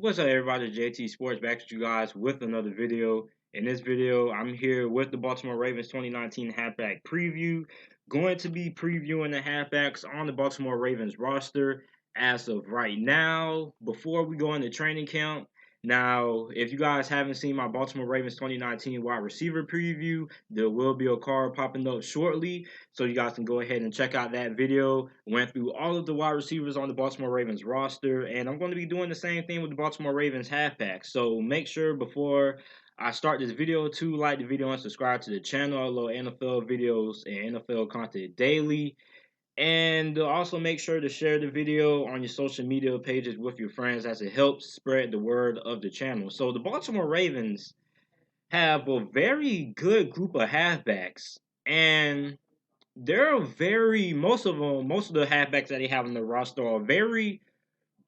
What's up, everybody? JT Sports back with you guys with another video. In this video, I'm here with the Baltimore Ravens 2019 halfback preview. Going to be previewing the halfbacks on the Baltimore Ravens roster as of right now. Before we go into training camp, now, if you guys haven't seen my Baltimore Ravens 2019 wide receiver preview, there will be a card popping up shortly. So you guys can go ahead and check out that video. Went through all of the wide receivers on the Baltimore Ravens roster, and I'm going to be doing the same thing with the Baltimore Ravens halfback. So make sure before I start this video to like the video and subscribe to the channel. I upload NFL videos and NFL content daily. And also make sure to share the video on your social media pages with your friends as it helps spread the word of the channel. So the Baltimore Ravens have a very good group of halfbacks, and they're very most of the halfbacks that they have on the roster are very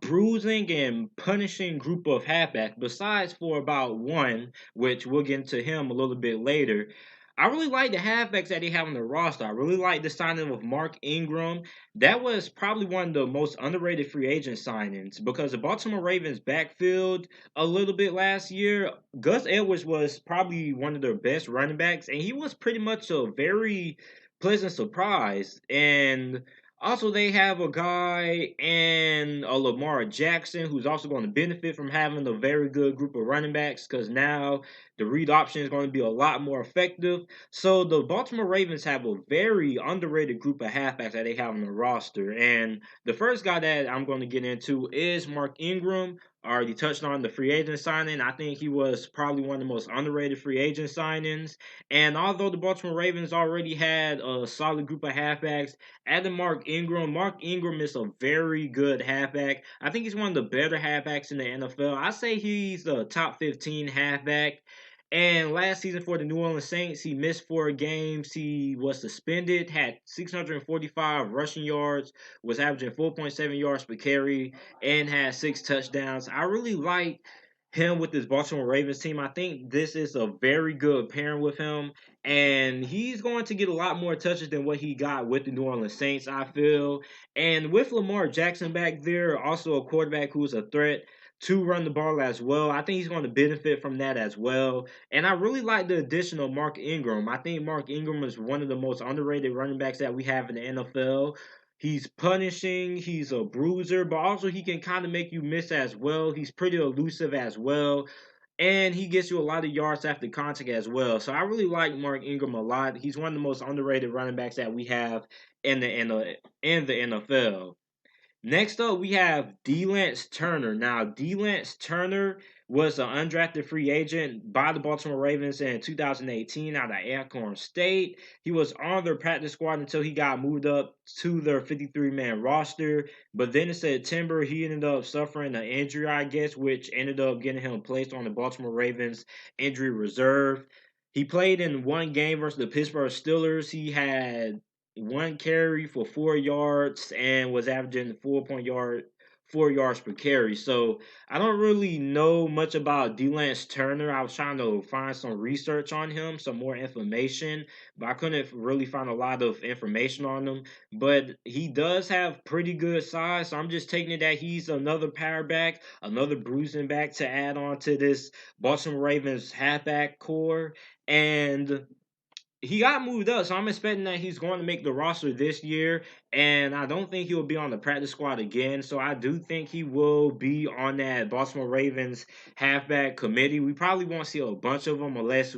bruising and punishing group of halfbacks. Besides for about one, which we'll get into him a little bit later. I really like the halfbacks that they have on the roster. I really like the signing of Mark Ingram. That was probably one of the most underrated free agent signings because the Baltimore Ravens backfield a little bit last year. Gus Edwards was probably one of their best running backs, and he was pretty much a very pleasant surprise. And also, they have a guy and a Lamar Jackson who's also going to benefit from having a very good group of running backs because now the read option is going to be a lot more effective. So the Baltimore Ravens have a very underrated group of halfbacks that they have on the roster. And the first guy that I'm going to get into is Mark Ingram. I already touched on the free agent signing. I think he was probably one of the most underrated free agent signings. And although the Baltimore Ravens already had a solid group of halfbacks, adding Mark Ingram is a very good halfback. I think he's one of the better halfbacks in the NFL. I say he's a top 15 halfback. And last season for the New Orleans Saints, he missed 4 games. He was suspended, had 645 rushing yards, was averaging 4.7 yards per carry, and had 6 touchdowns. I really like him with this Baltimore Ravens team. I think this is a very good pairing with him, and he's going to get a lot more touches than what he got with the New Orleans Saints, I feel. And with Lamar Jackson back there, also a quarterback who's a threat to run the ball as well. I think he's going to benefit from that as well. And I really like the addition of Mark Ingram. I think Mark Ingram is one of the most underrated running backs that we have in the NFL. He's punishing, he's a bruiser, but also he can kind of make you miss as well. He's pretty elusive as well. And he gets you a lot of yards after contact as well. So I really like Mark Ingram a lot. He's one of the most underrated running backs that we have in the NFL. Next up, we have Lance Turner. Now, Lance Turner was an undrafted free agent by the Baltimore Ravens in 2018 out of Acorn State. He was on their practice squad until he got moved up to their 53-man roster. But then in September, he ended up suffering an injury, I guess, which ended up getting him placed on the Baltimore Ravens injury reserve. He played in one game versus the Pittsburgh Steelers. He had one carry for 4 yards and was averaging 4 yards per carry. So I don't really know much about Lance Turner. I was trying to find some research on him, some more information, but I couldn't really find a lot of information on him. But he does have pretty good size, so I'm just taking it that he's another power back, another bruising back to add on to this Baltimore Ravens halfback core. And he got moved up, so I'm expecting that he's going to make the roster this year, and I don't think he'll be on the practice squad again. So I do think he will be on that Baltimore Ravens halfback committee. We probably won't see a bunch of them unless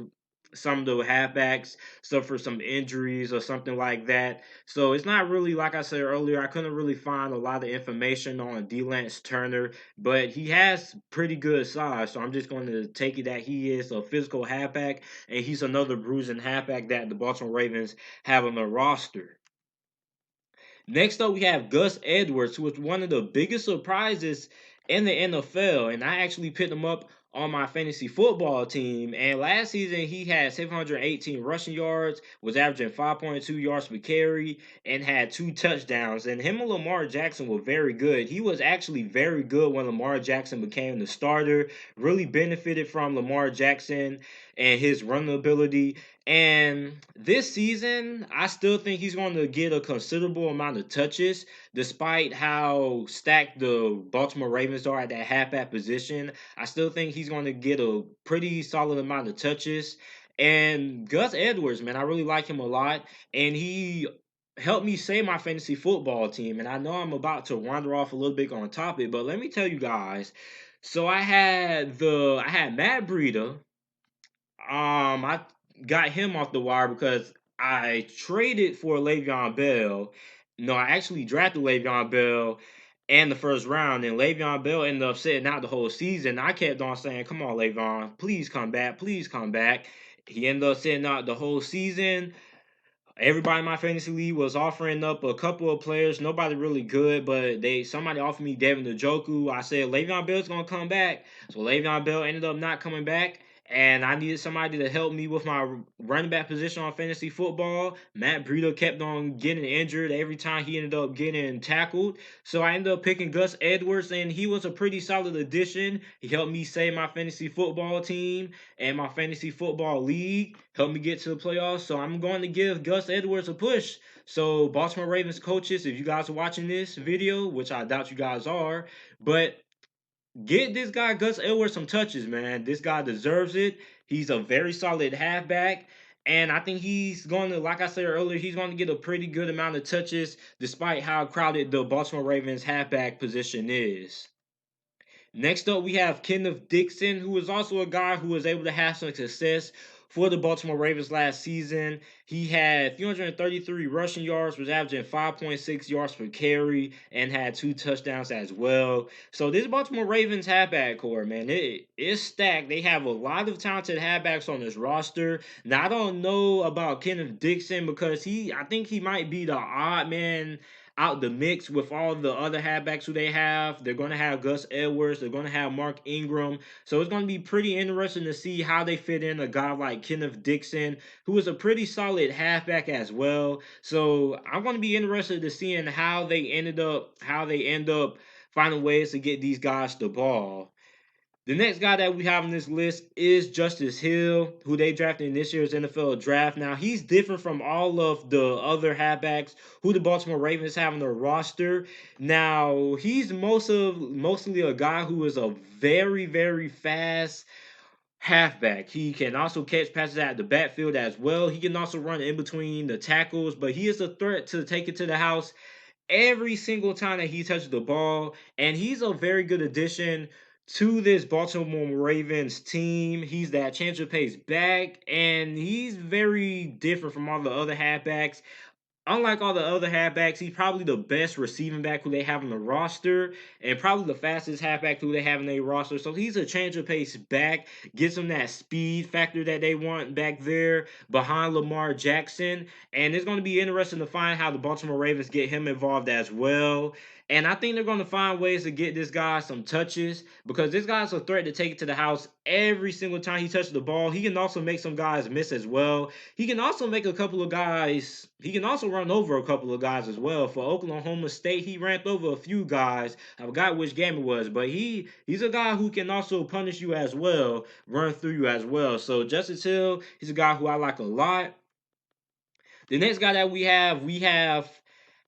some of the halfbacks suffer some injuries or something like that. So it's not really, like I said earlier, I couldn't really find a lot of information on Lance Turner, but he has pretty good size. So I'm just going to take it that he is a physical halfback, and he's another bruising halfback that the Baltimore Ravens have on their roster. Next up, we have Gus Edwards, who was one of the biggest surprises in the NFL, and I actually picked him up on my fantasy football team. And last season, he had 718 rushing yards, was averaging 5.2 yards per carry, and had 2 touchdowns. And him and Lamar Jackson were very good. He was actually very good when Lamar Jackson became the starter. Really benefited from Lamar Jackson and his running ability. And this season, I still think he's going to get a considerable amount of touches, despite how stacked the Baltimore Ravens are at that halfback position. I still think he's going to get a pretty solid amount of touches. And Gus Edwards, man, I really like him a lot. And he helped me save my fantasy football team. And I know I'm about to wander off a little bit on topic, but let me tell you guys. So I had Matt Breida. I got him off the wire because I traded for Le'Veon Bell. No, I actually drafted Le'Veon Bell in the first round, and Le'Veon Bell ended up sitting out the whole season. I kept on saying, "Come on, Le'Veon, please come back, please come back." He ended up sitting out the whole season. Everybody in my fantasy league was offering up a couple of players. Nobody really good, but somebody offered me Devin Njoku. I said Le'Veon Bell's gonna come back, so Le'Veon Bell ended up not coming back, and I needed somebody to help me with my running back position on fantasy football. Matt Breida kept on getting injured every time he ended up getting tackled, so I ended up picking Gus Edwards, and he was a pretty solid addition. He helped me save my fantasy football team and my fantasy football league, helped me get to the playoffs. So I'm going to give Gus Edwards a push. So Baltimore Ravens coaches, if you guys are watching this video, which I doubt you guys are, but get this guy Gus Edwards some touches, man. This guy deserves it. He's a very solid halfback. And I think he's going to, like I said earlier, he's going to get a pretty good amount of touches despite how crowded the Baltimore Ravens halfback position is. Next up, we have Kenneth Dixon, who is also a guy who was able to have some success for the Baltimore Ravens last season. He had 333 rushing yards, was averaging 5.6 yards per carry, and had 2 touchdowns as well. So this Baltimore Ravens halfback core, man, it is stacked. They have a lot of talented halfbacks on this roster. Now I don't know about Kenneth Dixon because I think he might be the odd man out the mix with all the other halfbacks who they have. They're going to have Gus Edwards. They're going to have Mark Ingram. So it's going to be pretty interesting to see how they fit in a guy like Kenneth Dixon, who is a pretty solid halfback as well. So I'm going to be interested to seeing how they end up finding ways to get these guys the ball. The next guy that we have on this list is Justice Hill, who they drafted in this year's NFL draft. Now, he's different from all of the other halfbacks who the Baltimore Ravens have on their roster. Now, he's mostly a guy who is a very, very fast halfback. He can also catch passes out of the backfield as well. He can also run in between the tackles, but he is a threat to take it to the house every single time that he touches the ball, and he's a very good addition to this Baltimore Ravens team. He's that change of pace back, and he's very different from all the other halfbacks. Unlike all the other halfbacks, he's probably the best receiving back who they have on the roster, and probably the fastest halfback who they have on their roster. So he's a change of pace back, gives them that speed factor that they want back there behind Lamar Jackson. And it's going to be interesting to find how the Baltimore Ravens get him involved as well. And I think they're going to find ways to get this guy some touches because this guy's a threat to take it to the house every single time he touches the ball. He can also make some guys miss as well. He can also make a couple of guys. He can also run over a couple of guys as well. For Oklahoma State, he ran over a few guys. I forgot which game it was, but he's a guy who can also punish you as well, run through you as well. So Justice Hill, he's a guy who I like a lot. The next guy that we have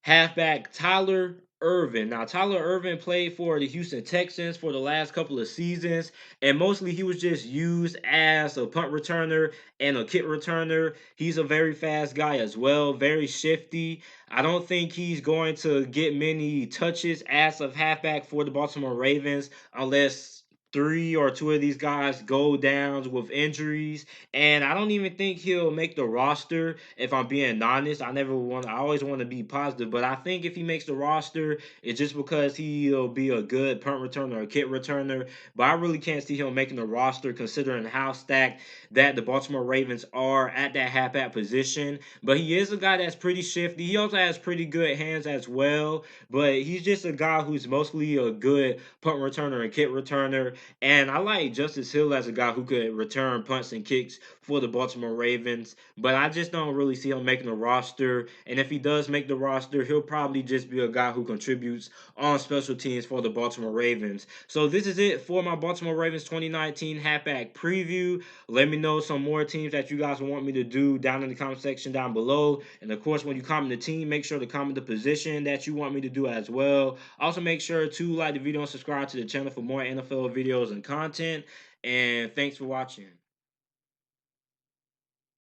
halfback Tyler Irvin. Now, Tyler Irvin played for the Houston Texans for the last couple of seasons, and mostly he was just used as a punt returner and a kick returner. He's a very fast guy as well, very shifty. I don't think he's going to get many touches as a halfback for the Baltimore Ravens unless three or two of these guys go down with injuries, and I don't even think he'll make the roster. If I'm being honest, I always want to be positive, but I think if he makes the roster, it's just because he'll be a good punt returner or a kick returner. But I really can't see him making the roster considering how stacked that the Baltimore Ravens are at that halfback position. But he is a guy that's pretty shifty. He also has pretty good hands as well, but he's just a guy who's mostly a good punt returner and kick returner. And I like Justice Hill as a guy who could return punts and kicks for the Baltimore Ravens, but I just don't really see him making the roster. And if he does make the roster, he'll probably just be a guy who contributes on special teams for the Baltimore Ravens. So this is it for my Baltimore Ravens 2019 halfback preview. Let me know some more teams that you guys want me to do down in the comment section down below. And of course, when you comment the team, make sure to comment the position that you want me to do as well. Also, make sure to like the video and subscribe to the channel for more NFL videos and content. And thanks for watching.